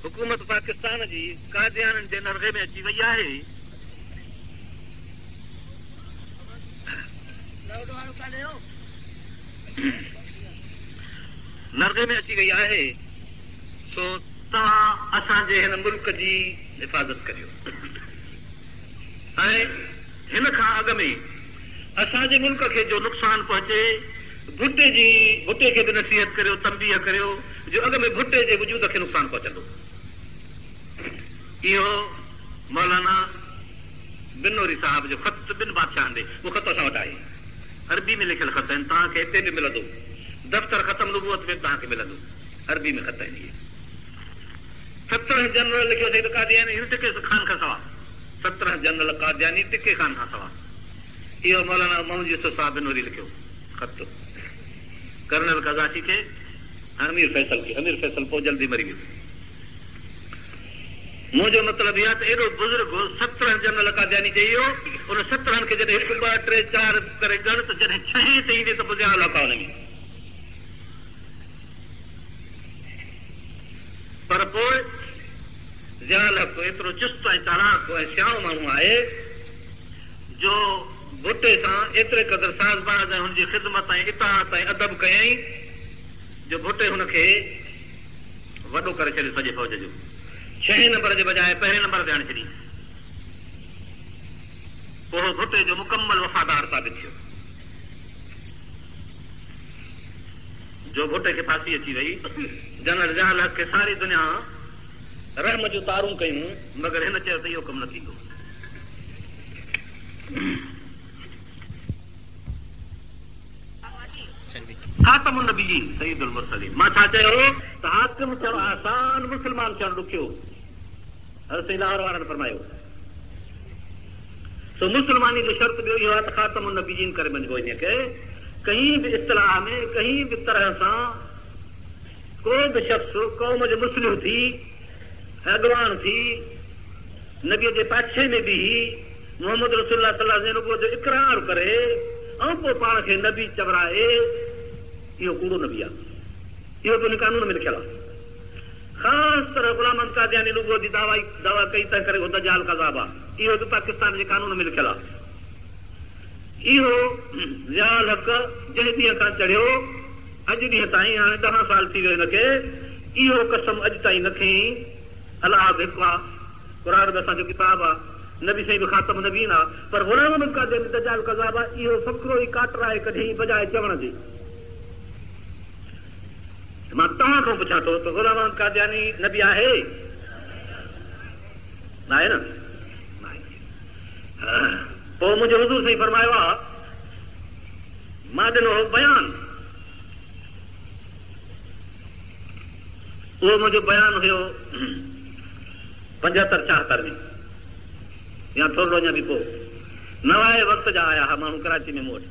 हुकूमत पाकिस्तान जी कादियाननि जे नरगे में अची वई आहे। नरगे में अची वई आहे, सो तव्हां असांजे हिन मुल्क जी हिफ़ाज़त करियो। ऐं हिन खां अॻु में असांजे मुल्क खे जो नुक़सान पहुचे, भुट्टे खे बि नसीहत करियो, तंबीह करियो जो अॻु में भुट्टे जे वजूद खे नुक़सान पहुचंदो। इहो मौलाना बिनोरी साहिब जो ख़त ॿिनि बादशाहनि ॾे, उहो ख़त असां वटि आहे, अरबी में लिखियल ख़त आहिनि, तव्हांखे हिते बि मिलंदो, दफ़्तर ख़तम नुबुवत में तव्हांखे मिलंदो, अरबी में ख़त आहिनि। 17 जनरल लिखियो अथई त कादियानी हिन टिके खान खां सवा, 17 जनरल कादियानी टिके खान खां सवा। इहो मौलाना मोहम्मद यूसुफ साहिब बिनोरी लिखियो ख़त कर्नल कज़ाफी खे, अमीर फैसल खे। अमीर फैसल पोइ जल्दी मरी वियो। मुंहिंजो मतिलबु इहा त एॾो बुज़ुर्ग हो, 17 जनरल कादियानी चई वियो, उन 17 खे जॾहिं 1 2 3 4 करे गण त जॾहिं 6 ते ईंदे त पोइ ज़्यादा लौका हुन में। पर पोइ ज़ियाल हक़ एतिरो चुस्त ऐं चालाक ऐं सियाणो माण्हू आहे जो भुट्टे सां एतिरे क़दुरु साज़बाज़ ऐं हुनजी ख़िदमत ऐं इताअत ऐं अदब कयईं जो भुट्टे हुनखे वॾो करे छॾियो सॼे फ़ौज जो। 6 नंबर जे बजाए 1 नंबर ते आणे छॾी। पोइ भुट्टे जो मुकम्मल वफ़ादार साबित थियो। जो भुट्टे खे फांसी अची वई, जनरल ज़ियाउल हक़ खे सारी दुनिया रहम जूं तारूं कयूं, मगर हिन चयो त इहो कमु न थींदो। ख़ातमुन नबीयीन सय्यदुल मुरसलीन। मां छा चयो त हाकिम थियणु आसान, मुस्लमान थियणु ॾुखियो। हज़रत लाहौर वारनि फरमायो। सो मुस्लमानी जो शर्त ॿियो इहो आहे त ख़ातमुन नबीयीन करे मञिबो। इनखे कहीं बि इस्तिलाह में कहीं बि तरह सां को बि शख़्स क़ौम जो मुस्लिह थी, अॻवान थी, नबीअ जे पाछे में बि मोहम्मद रसूलुल्लाह सल्लल्लाहु अलैहि वसल्लम जो इक़रार करे ऐं पोइ पाण खे नबी चवराए, इहो कूड़ो नबी आहे। इहो बि कानून में लिखियल आहे। ख़ासि तरह गुलाम कादियानी रुगो जी दावा कई तंहिं करे दजाल कज़ाब आहे। इहो बि पाकिस्तान जे कानून में लिखियल आहे। इहो ज़ियाउल हक़ जंहिं ॾींहं खां चढ़ियो अॼु ॾींहं ताईं, हाणे 10 साल थी वियो हिनखे, इहो कसम अॼु ताईं न खईं। अलाह बि हिकु आहे, क़ुरान में असांजो किताब आहे, नबी साईं बि ख़ातम नबीन आहे, पर गुलाम अहमद कादियानी दजाल कज़ाब आहे, इहो फ़क़्रो ई काटराए कढी बजाए चवण जे। मां तव्हां खां पुछां थो त गुलाम अहमद कादियानी नबी आहे? न आहे न? पोइ मुंहिंजो हुज़ूर साईं फरमायो आहे, मां ॾिनो बयान, उहो मुंहिंजो बयान हुयो 75-76 में, या थोरो अञा बि पोइ। नवाए वक़्त जा आया हुआ माण्हू कराची में मूं वटि।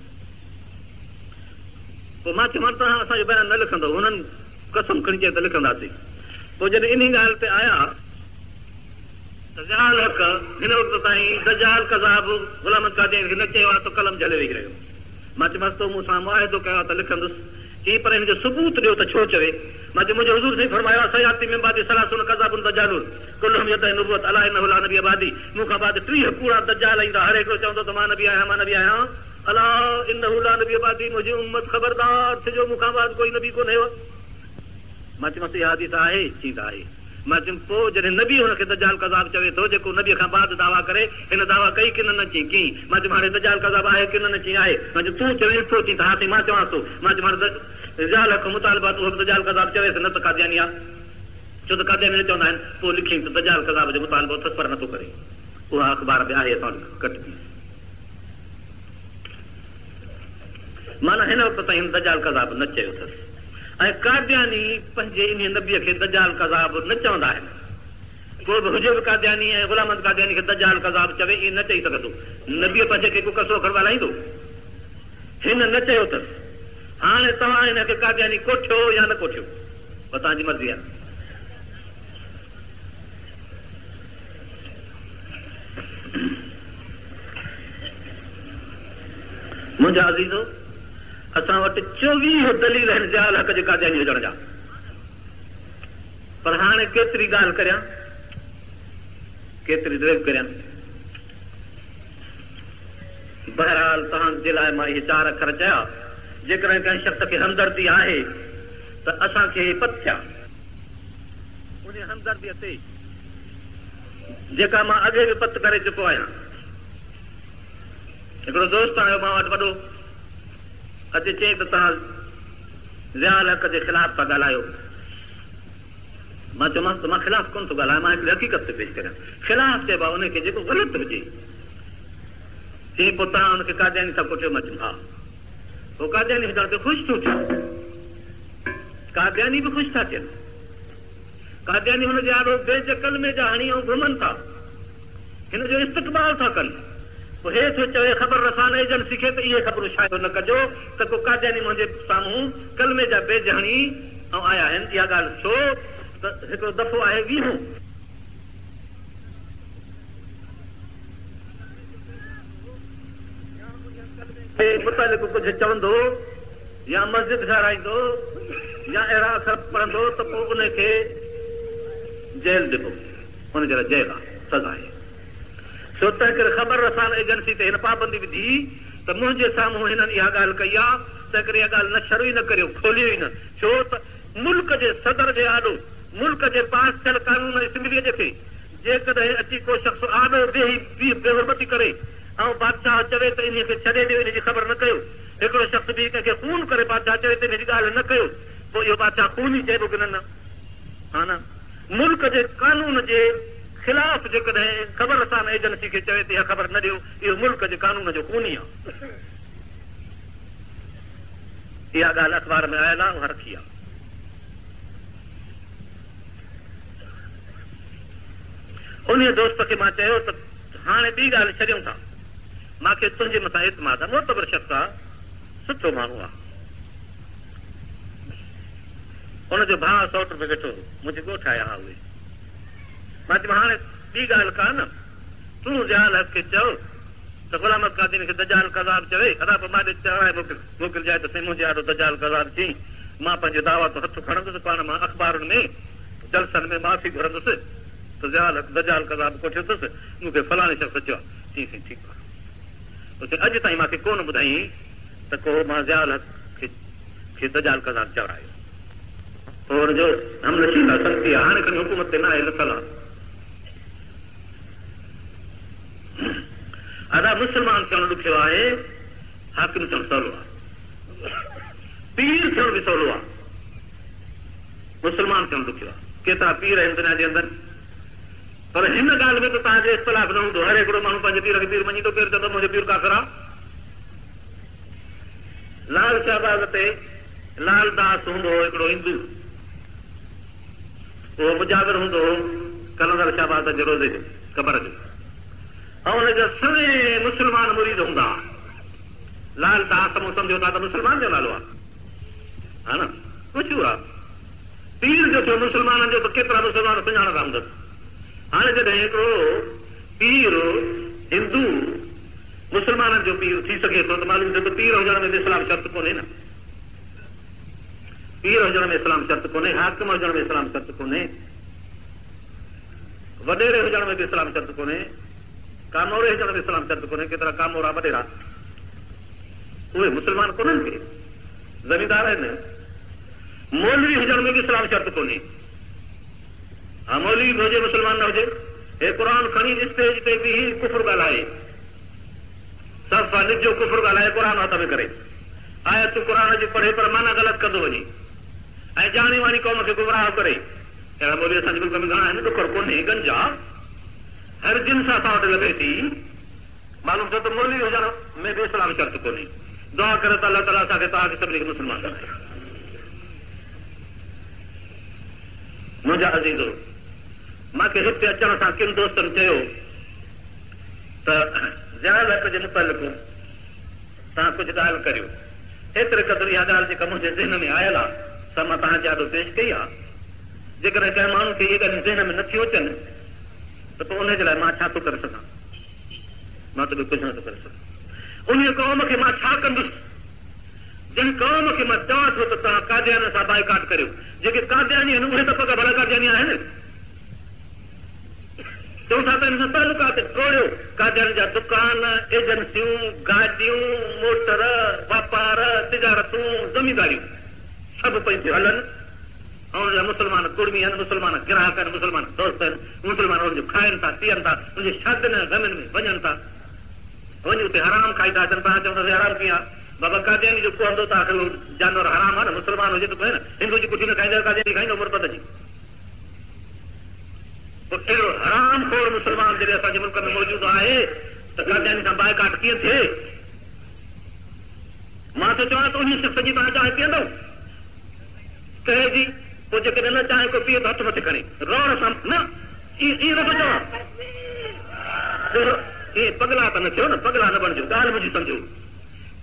पोइ मां चयोमांसि तव्हां असांजो बयान न लिखंदो, हुननि कसम खणी चई त लिखंदासीं। पोइ जॾहिं इन ॻाल्हि ते आया त ज़ियाउल हक़ हिन वक़्त ताईं दजाल कज़ाब गुलाम कादियानी खे न चयो आहे त कलम झले वेही रहियो। मां चयोमांसि तो मूं सां मुआहिदो कयो आहे त लिखंदुसि। चई पर हिन जो सबूत ॾियो त छो चवे। मां चयो मुंहिंजो हुज़ूर साईं फरमायो आहे, सयाती में बादी सलासुन कज़ाबुन दजालुन कुल्लुहुम यदई नुबुवत अला इन्नहु ला नबी बादी। मूंखां बाद 30 कूड़ा दजाल ईंदा, हर हिकिड़ो चवंदो त मां नबी आहियां, मां नबी आहियां। अला इन्नहु ला नबी बादी, मुंहिंजी उम्मत ख़बरदार थिजो, मूंखां बाद कोई नबी कोन्हे। मां चयोमांसि इहा हदीस आहे? चई त आहे। मां चयुमि पोइ जॾहिं नबी हुनखे दजाल कज़ाब चवे थो, जेको नबीअ खां बाद दावा करे, हिन दावा कई कि न चई कई? मां चयुमि हाणे दजाल कज़ाब आहे कि न चई आहे? मां चयुमि तूं चवेसि थो, चई त हा साईं मां चवां थो। मां चयुमि हाणे ज़ियाउल हक़ मुतालबात उहो दजाल कज़ाब चवेसि, न त कादियानी आहे, छो त कादियानी न चवंदा आहिनि। पोइ लिखी त दजाल कज़ाब जो मुतालबो अथसि पर नथो करे। उहा अख़बार में आहे, असां कटबी। माना हिन वक़्त ताईं दजाल कज़ाब न चयो अथसि। ऐं कादियानी पंहिंजे इन नबीअ खे दजाल कज़ाब न चवंदा आहिनि। को बि हुजे बि कादियानी ऐं गुलाम अहमद कादियानी खे दजाल कज़ाब चवे, इहे न चई सघंदो। नबीअ पंहिंजे खे को कसो खड़ ॻाल्हाईंदो? हिन न चयो अथसि। हाणे तव्हां हिनखे कादियानी कोठियो या न कोठियो, पोइ तव्हांजी मर्ज़ी आहे। मुंहिंजा अज़ीज़ो, असां वटि 24 दलील आहिनि ज़ियाउल हक़ जे कादियानी हुजण जा। पर हाणे केतिरी ॻाल्हि करियां, केतिरी ड्रेग करियां। बहरहाल तव्हांजे लाइ मां इहे 4 अखर चया। जेकॾहिं कंहिं शख़्स खे हमदर्दी आहे त असांखे पत थिया उन हमदर्दीअ ते, जेका मां अॻे बि पत करे चुको आहियां। हिकिड़ो दोस्त आयो मां वटि वॾो, अॼु चई त तव्हां ज़ियाउल हक़ जे ख़िलाफ़ था ॻाल्हायो। मां चयोमांसि त मां ख़िलाफ़ कोन थो ॻाल्हायां, मां हिकिड़ी हक़ीक़त ते पेश करियां। ख़िलाफ़ चइबो आहे उनखे जेको ग़लति हुजे। चई पोइ तव्हां हुनखे कादियानी सां कोठियो? मां चयुमि हा। पोइ कादियानी हुजण ते ख़ुशि थो थिए, कादियानी बि ख़ुशि था थियनि। कादियानी हुनजे आॾो बेजकल में जा हणी ऐं घुमनि था, हिन जो इस्तक़बाल था कनि। पोइ हे थो चवे ख़बर रसान एजेंसी खे त इहे ख़बरूं शायो न कजो त को कादियानी मुंहिंजे साम्हूं कलमे जा बेज हणी ऐं आया आहिनि। इहा ॻाल्हि छो त हिकिड़ो दफ़ो आहे 20 मुतालिक़ कुझु चवंदो या मस्जिद ठाराईंदो या अहिड़ा अखर पढ़ंदो त पोइ उनखे जेल ॾिबो, हुनजे लाइ जेल आहे, सज़ा आहे। छो तंहिं करे ख़बर रसान एजेंसी ते हिन पाबंदी विधी त मुंहिंजे साम्हूं हिननि इहा ॻाल्हि कई आहे, तंहिं करे इहा ॻाल्हि न शरू ई न करियो, खोलियो ई न। छो त मुल्क जे सदर जे आॾो, मुल्क जे पास थियल कानून असैम्बलीअ जे खे जेकॾहिं अची को शख़्स आॾो वेही बेहुरमती करे ऐं बादशाह चवे त इन खे छॾे ॾियो, इन जी ख़बर न कयो, हिकिड़ो शख़्स बि कंहिंखे खून करे बादशाह चवे त इन जी ॻाल्हि न कयो, पोइ इहो बादशाह खून ई चइबो की न? हा न। मुल्क जे कानून जे ख़िलाफ़ जेकॾहिं ख़बर रसान एजेंसी खे चवे त इहा ख़बर न ॾियो, इहो मुल्क जे कानून जो खून ई आहे। इहा ॻाल्हि अख़बार में आयल आहे, उहा रखी आहे। उन दोस्त खे मां चयो त हाणे ॿी ॻाल्हि छॾियूं था, मूंखे तुंहिंजे मथां एतमाद आहे, मोतबर शख़्स आहे, सुठो माण्हू आहे। हुनजो भाउ 100 रुपए वेठो, मुंहिंजे ॻोठ आया हुआ उहे। मां चयो हाणे ॿी ॻाल्हि कान, तूं ज़ियाउल हक़ खे चओ त गुलाम अहमद कादियानी खे दजाल कज़ाब चवे, अदा पोइ मां चवाए मोकिलिजाए त साईं मुंहिंजे आॾो दजाल कज़ाब चई। मां पंहिंजे दावा तो हथ खणंदुसि पाण मां अख़बारुनि में जलसन में माफ़ी घुरंदुसि त दजाल कज़ाब कोठियो अथसि, मूंखे फलाणे शख़्स चयो आहे। चई साईं ठीकु आहे। अॼु ताईं मूंखे कोन ॿुधाई त को मां ज़ियाल खे दजाल कज़ाब चवरायो। पोइ हुनजो हमनशीला सख़्ती आहे, हाणे खणी हुकूमत ते न आहे लथल आहे। अदा मुस्लमान थियणु ॾुखियो आहे, हाकिम थियणु सवलो आहे, पीर थियणु बि सवलो आहे, मुस्लमान थियणु ॾुखियो आहे। केतिरा पीर आहिनि दुनिया जे अंदरि, पर हिन ॻाल्हि में त तव्हांजो इख़्तिलाफ़ न हूंदो। हर हिकिड़ो माण्हू पंहिंजे पीर खे पीर मञींदो, केरु चवंदो मुंहिंजो पीर काफ़िर आहे। लाल शहबाज़ ते लाल दास हूंदो हो हिकिड़ो हिंदू, उहो मुजाबिर हूंदो हो कलंदर शहबाज़ जे रोज़े जो क़बर जो, ऐं हुनजा सभई मुस्लमान मुरीद हूंदा। लाल दास मूं सम्झो था त मुस्लमान जो नालो आहे, हा न, कुझु आहे। पीर जो थियो मुस्लमाननि जो, त केतिरा मुस्लमान सुञाणंदा हूंदसि। हाणे जॾहिं हिकिड़ो पीर हिंदू मुस्लमाननि जो पीर थी सघे थो त मालूम थियो त पीर हुजण में इस्लाम शर्त कोन्हे न, पीर हुजण में इस्लाम शर्त कोन्हे, हाकिम हुजण में इस्लाम शर्त कोन्हे, वॾेरे हुजण में बि इस्लाम शर्त कोन्हे, कामोरे हुजण में इस्लाम शर्त कोन्हे। केतिरा कामोरा वॾेरा उहे मुस्लमान कोन्हनि के, ज़मींदार आहिनि। मौलवी हुजण में बि इस्लाम शर्त कोन्हे। हा, मौलवी बि हुजे मुस्लमान न हुजे। हे क़ुर खणी स्टेज ते बि कुफर ॻाल्हाए, सफ़ा निजो कुफर ॻाल्हाए, क़ुर हथ में करे आया तूं क़ुर जी पढ़े पर माना ग़लति कंदो वञे ऐं ॼाणी वाणी क़ौम खे गुमराह करे। अहिड़ा मौलवी असांजे मुल्क में घणा आहिनि। ॾुखर कोन्हे, गंजा हर जिन्स असां वटि लॻे थी। मालूम थियो त मौलवी हुजण में बि इस्लाम शर्त कोन्हे। दुआ करे त अलाह ताला असांखे तव्हांखे सभिनी खे मुस्लमान कराए। मुंहिंजा अज़ीज़ो, मूंखे हिते अचण सां किन दोस्तनि चयो त ज़ियाल हक़ जे मुतलिक़ तव्हां कुझु ॻाल्हि करियो। एतिरे क़दुरु इहा ॻाल्हि जेका मुंहिंजे ज़हन में आयल आहे त मां तव्हांजे आॾो पेश कई आहे। जेकॾहिं कंहिं माण्हू खे इहे ॻाल्हियूं ज़हन में नथियूं अचनि त पोइ उनजे लाइ मां छा थो करे सघां? मां त बि कुझु नथो करे सघां। उन क़ौम खे मां छा कंदुसि जंहिं क़ौम खे मां चवां थो त तव्हां कादियान सां बाइकाट करियो। जेके कादियानी आहिनि उहे त पक भला कादियानी आहिनि। चऊं था त हिन सां तालुकात टोड़ियो। कादियानी जा दुकान, एजेंसियूं, गाॾियूं, मोटर, वापार, तिजारतूं, ज़मींदारियूं सभु पंहिंजो हलनि ऐं हुनजा मुस्लमान कुड़मी आहिनि, मुस्लमान ग्राहक आहिनि, मुस्लमान दोस्त आहिनि। मुस्लमान हुनजो खाइनि था, पीअनि था, हुनजे शादियुनि ग़मनि में वञनि था, वञी उते हराम खाई था अचनि। तव्हां चवंदासीं हराम कीअं आहे? बाबा कादियानी जो पवंदो त आख़िर जानवर हराम आहे न। मुस्लमान हुजे त कोई न, हिंदू जी कुटी न खाईंदो, कादियानी खाईंदो मुर्तद जी। अहिड़ो हराम खोर मुस्लमान जॾहिं असांजे मुल्क में मौजूदु आहे त कादियानी सां बाइकाट कीअं थिए? मां त चवां त उन शख़्स जी तव्हां चांहि पीअंदव कहे जी, पोइ जेकॾहिं न चाहे को पीए त हथ मथे खणे रोअण सां न, ईअं नथो चवां। इहे पगला त न थियो न, पगला न बणिजो। ॻाल्हि मुंहिंजी सम्झो।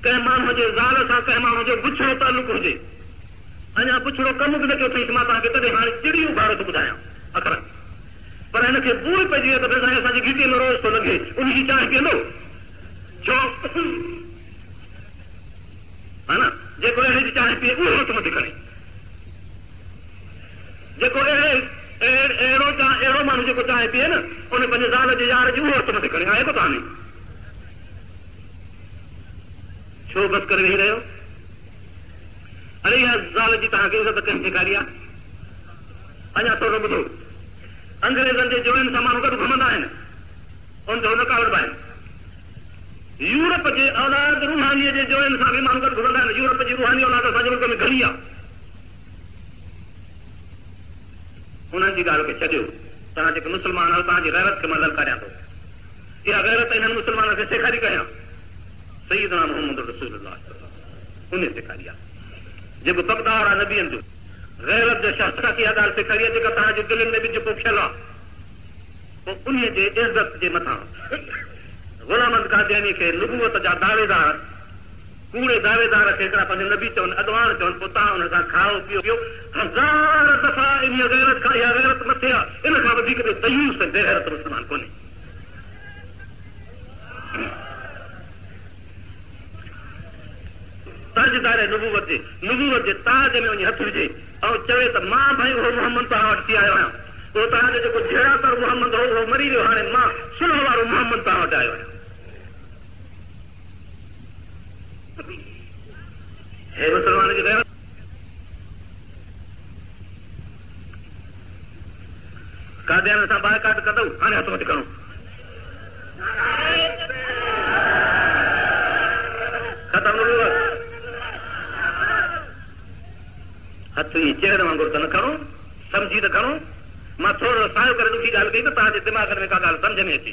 कंहिं माण्हूअ जे ज़ाल सां कंहिं माण्हू जो बुछड़ो तालुक हुजे, अञा बुछड़ो कम बि न कयो अथईं, मां तव्हांखे तॾहिं हाणे चिड़ियूं बार थो ॿुधायां अखर। पर हिनखे भूल पइजी वई त साईं असांजी घिटीअ में रोज़ थो लॻे, उनजी चांहि पीअंदो छो? हा न, जेको अहिड़े जी चांहि पीए उहो हथ मथे खणे। जेको अहिड़ो माण्हू जेको चांहि पीए न, उन पंहिंजे ज़ाल जे यार जी उहो हथ मथे खणे। आहे को तव्हां छो बसि करे वेही रहियो? अरे इहा ज़ाल जी तव्हांखे इज़त कंहिं सेखारी आहे? अञा थोरो ॿुधो। अंग्रेज़नि जे जोड़नि सां माण्हू गॾु घुमंदा आहिनि, उनजो न कावड़बा आहिनि। यूरोप जे औलाद रूहानीअ जे जोड़नि सां बि माण्हू गॾु घुमंदा आहिनि। यूरोप जी रूहानी औलाद असांजे मुल्क में घणी आहे। उन्हनि जी ॻाल्हि खे छॾियो। तव्हां जेके मुस्लमान आहियो, तव्हांजी गैरत खे मां ललकारियां थो। इहा गैरत इन्हनि मुस्लमाननि खे सेखारी कयां। सईदना मोहम्मद रसूलुल्लाह उन सेखारी आहे। जेको तक़दार आहे नबियनि जो, गैरत जे शख़्स खां इहा ॻाल्हि सेखारी आहे जेका तव्हांजे दिलनि में बि जेको थियल आहे। पोइ उन जे इज़त जे मथां ग़ुलामत कादियानी खे नुबूवत जा दावेदार, कूड़े दावेदार खे हिकिड़ा पंहिंजे नबी चवनि, अॻवान चवनि, पोइ तव्हां हुन सां खाओ पियो। हज़ार दफ़ा इन गैरत खां इहा गैरत मथे आहे। इन खां वधीक दयूस ऐं बेगैरत मुस्लमान कोन्हे। ताजदार नुबूवत जे ताज में वञी हथ विझे ऐं चवे त मां भाई उहो मोहम्मद तव्हां वटि थी आयो आहियां, उहो तव्हांजो जेको जहिड़ातर मोहम्मद हो उहो मरी वियो, हाणे मां सुलह वारो मोहम्मद तव्हां वटि आयो आहियां। हे मुसलमान जी गैरत, कादियान सां बाइकाट कंदो, हाणे हथ मथे खणो, ख़तम हथ ई चेहरे वांगुरु त न खणो, सम्झी त खणो। मां थोरो सायो करे ॾुखी ॻाल्हि कई त तव्हांजे दिमाग़ में का ॻाल्हि सम्झ में अचे,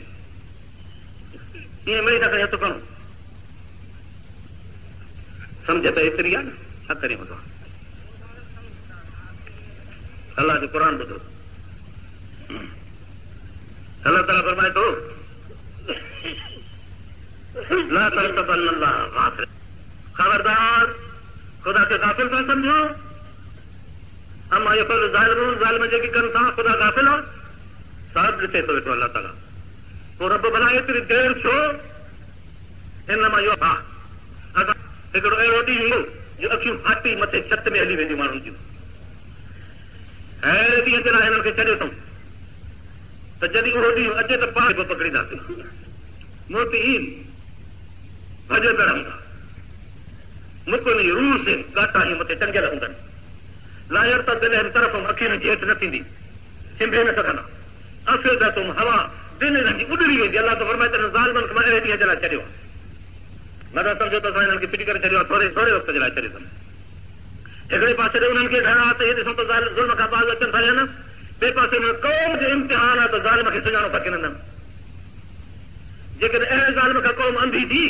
ईअं मिड़ी न करे हथ खणो, सम्झ त एतिरी आहे न, हथ करे वठो। अलाह जो क़ुर ॿुधो, अल्लाह ताला फरमाए थो ला तहसबन्न अल्लाह गाफिल, खबरदार ख़ुदा खे गाफिल था सम्झो, अमा यफ़अलु ज़ालिमून, ज़ालिम जेकी कनि था ख़ुदा गाफिल आहे, सभु ॾिसे थो वेठो अल्लाह ताला। पोइ रब भला एतिरी देरि छो, इनमां इहो हा असां हिकिड़ो अहिड़ो ॾींहुं ईंदो जो अखियूं फाटी मथे छत में हली वेंदियूं माण्हुनि जूं, अहिड़े ॾींहं जे लाइ हिननि खे छॾियो अथऊं त जॾहिं उहो ॾींहुं अचे त पाण बि पकड़ींदासीं, मोतीहीन भॼे पिया हूंदा, मुकुल रूह से गाटा ई मथे टंगियल हूंदनि, लायर त दिल हिन तरफ़ अखियुनि जी हेठि न थींदी, चिंबे न सघंदा, अफ़ेदा तुम हवा दिल हिननि जी उॾड़ी वेंदी। अलाह त फरमाए त ज़ालिमनि खे मां अहिड़े ॾींहं जे लाइ छॾियो आहे, न त सम्झो त असां हिननि खे फिटी करे छॾियो आहे, थोरे थोरे वक़्त जे लाइ छॾियो अथनि। हिकिड़े पासे ते उन्हनि खे ॾियणा त इहे ॾिसूं त ज़ुल्म खां बाज़ अचनि था या न, ॿिए पासे में क़ौम जो इम्तिहान आहे त ज़ालिम खे सुञाणो था किन न। जेकॾहिं अहिड़े ज़ालिम खां क़ौम अंधी थी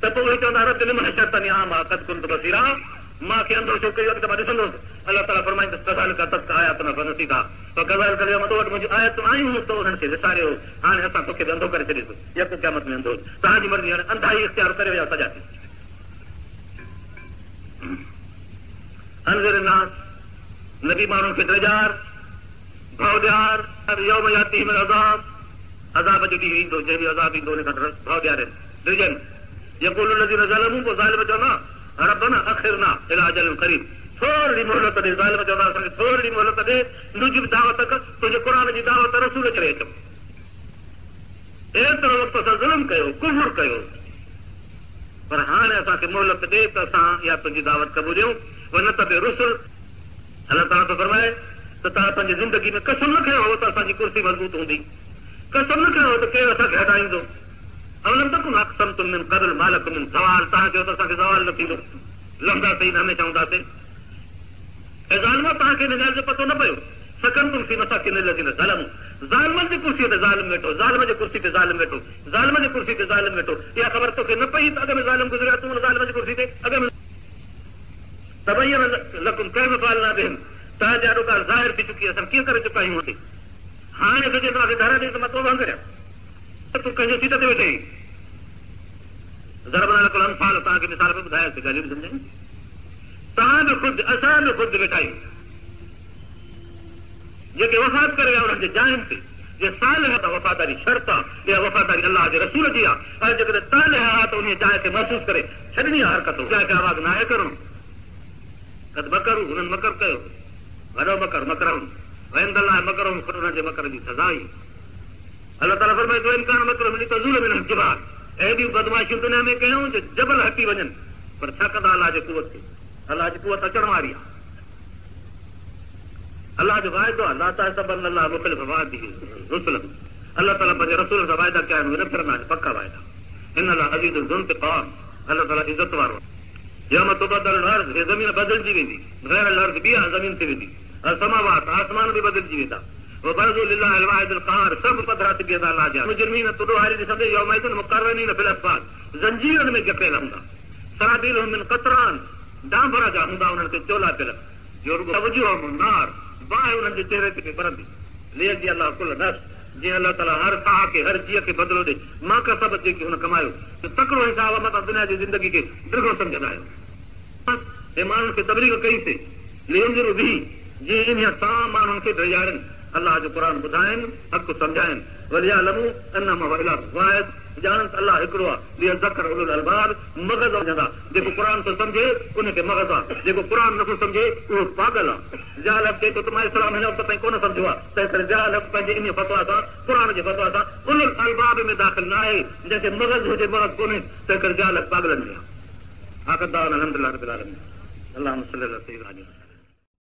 त पोइ उहे चवंदा रब लिमन शर्तन आम आहे कद कुंत बसीरा, मूंखे अंधो छो कयो, अॻिते मां ॾिसंदुसि। अलाह ताला फरमाईंदुसि कज़ालिक तत्क आयातुना फनसीता, पर कज़ालिक तो वटि मुंहिंजी आयतूं आयूं त उन्हनि खे विसारियो, हाणे असां तोखे बि अंधो करे छॾीसूं, यक क़यामत में अंधो, तव्हांजी मर्ज़ी, हाणे अंधाई इख़्तियार करे विया सॼा थी। अंज़िर नास, नबी माण्हुनि खे ड्रजार भउ ॾियार, यौम यातीहिम अज़ाब, अज़ाब जो ॾींहुं ईंदो जंहिं ॾींहुं अज़ाब ईंदो उन खां भउ ॾियारनि ड्रिजनि, यक़ूलु लज़ीन ज़लमू, पोइ ज़ालिम चवंदा रब्बना अख़िरना इला अजलिन क़रीब, थोरी मोहलत ॾे, ज़ालिम चवंदा असांखे थोरी मोहलत ॾे, नुजिब दावतक, तुंहिंजे क़ुर जी दावत रसूल करे अचूं, एतिरो वक़्तु असां ज़ुल्म कयो, कुफ़्र कयो, पर हाणे असांखे मोहलत ॾे त असां इहा तुंहिंजी दावत क़बूलियूं, न त बि रुसल। अलाह ताला थो फरमाए त तव्हां पंहिंजी ज़िंदगी में कसम न कयो हो त असांजी कुर्सी मज़बूत हूंदी, कसम न कयो त केरु असांखे हटाईंदो, अवलम तकुन अक़समतुम मिन क़बल मा लकुम मिन ज़वाल, तव्हां चयो त असांखे ज़वाल न थींदो, लहंदासीं न हमेशह हूंदासीं। ऐं ज़ालिम तव्हांखे हिन ॻाल्हि जो पतो न पियो, सकनतुम फी मसाकिन लज़ीन ज़लमू, ज़ालिमनि जी कुर्सीअ ते ज़ालिम वेठो, ज़ालिम जी कुर्सी ते ज़ालिम वेठो, ज़ालिम जी कुर्सी ते ज़ालिम वेठो, इहा ख़बर तोखे न पई त अॻ में ज़ालिम गुज़रिया, तूं ज़ालिम जी कुर्सी ते अॻ में तबयन लकुम कैफ़ फ़अलना बिहिम, तव्हांजे ॾाढो ॻाल्हि ज़ाहिर थी चुकी, असां कीअं करे चुका आहियूं हुते। हाणे सॼे तव्हांखे धर ॾे त मां तोबा करियां, तूं कंहिंजे सीट ते वेठे ज़रबना लकुल अमसाल, तव्हांखे मिसाल बि ॿुधायासीं, ॻाल्हियूं बि सम्झायूं, तव्हां बि ख़ुदि असां बि ख़ुदि वेठा आहियूं, जेके वफ़ात करे विया उन्हनि जे जाइनि ते, जे सालिह त वफ़ादारी शर्त आहे, इहा वफ़ादारी अलाह जे रसूल जी आहे, ऐं जेकॾहिं तालिह आहे त उन जाइ खे महसूसु करे छॾणी आहे हरकत, जाइ खे आवाज़ न आहे करणो। कद मकरू, हुननि मकर कयो, वॾो मकर मकरहुन, वइंद अल्लाह मकरहुन, उन्हनि जे मकर जी सज़ा ई। अलाह ताला फरमाए थो इनकार मकरहुम लितज़ूल मिनहुल जिबाल, अहिड़ियूं बदमाशियूं दुनिया में कयूं जो जबल हटी वञनि, पर छा कंदा अलाह जी कुवत खे, अलाह जी कुवत अचण वारी आहे, अलाह जो वाइदो आहे, ला तहसबन्न अल्लाह मुख़लिफ वअदिही रुसुलहू, अलाह ताला पंहिंजे रसूल सां वाइदा कया आहिनि, उहे न फिरंदा आहिनि, पका वाइदा, इन अल्लाह अज़ीज़ुन ज़ुल इंतिक़ाम, अलाह ताला इज़त वारो आहे। यौम तुबद्दलुल अर्ज़, हे ज़मीन बदिलजी वेंदी, ग़ैरुल अर्ज़ ॿिया ज़मीन थी वेंदी, समावात आसमान बि बदिलजी वेंदा, वबरज़ू लिल्लाहिल वाहिदिल क़हार, सभु पधरा थी बीहंदा अलाह जा, मुजरिमीन तुॾो हारी ॾिसंदे यौमइज़िन मुक़र्रनीन फिल अस्फ़ाद, ज़ंजीरनि में जपियल हूंदा, सराबीलुहुम मिन क़तरान, डांभर जा हूंदा उन्हनि खे चोला पियल, जो रुॻो वजूहुहुम नार, बाहि उन्हनि जे चेहरे ते बरंदी, लियजज़ी अल्लाह कुल नफ़्स, जीअं अलाह ताला हर साह खे हर जीअ खे बदिलो ॾे, मां का सबब जेकी हुन कमायो, त तकिड़ो हिसाब मथां दुनिया जी ज़िंदगी खे ॾिघो सम्झंदा आहियो। हे माण्हुनि खे तबलीग कईसीं, लियुंज़िरु बिही, जीअं इन सां माण्हुनि खे ड्रियारनि, अलाह जो क़ुर ॿुधाइनि, हक़ सम्झाइनि, वलियालमू अन्नमा हुव इलाहु वाहिद, ॼाणनि त अलाह हिकिड़ो आहे लियज़कर उलुल अलबाब मग़ज़ वञंदा जेको क़ुर थो सम्झे उनखे मग़ज़ आहे जेको क़ुर नथो सम्झे उहो पागल आहे जहालत चए थो त मां इस्लाम हिन वक़्त ताईं कोन सम्झो आहे तंहिं करे जहालत पंहिंजे इन फतवा सां क़ुर जे फतवा सां उलुल अलबाब में दाख़िल न आहे जंहिंखे मग़ज़ हुजे मग़ज़ कोन्हे तंहिं करे जहालत पागलनि में आहे आख़िर दावाना अल्हम्दुलिल्लाह रब्बिल आलमीन अल्लाहुम्मा सल्ली अला सय्यिदिना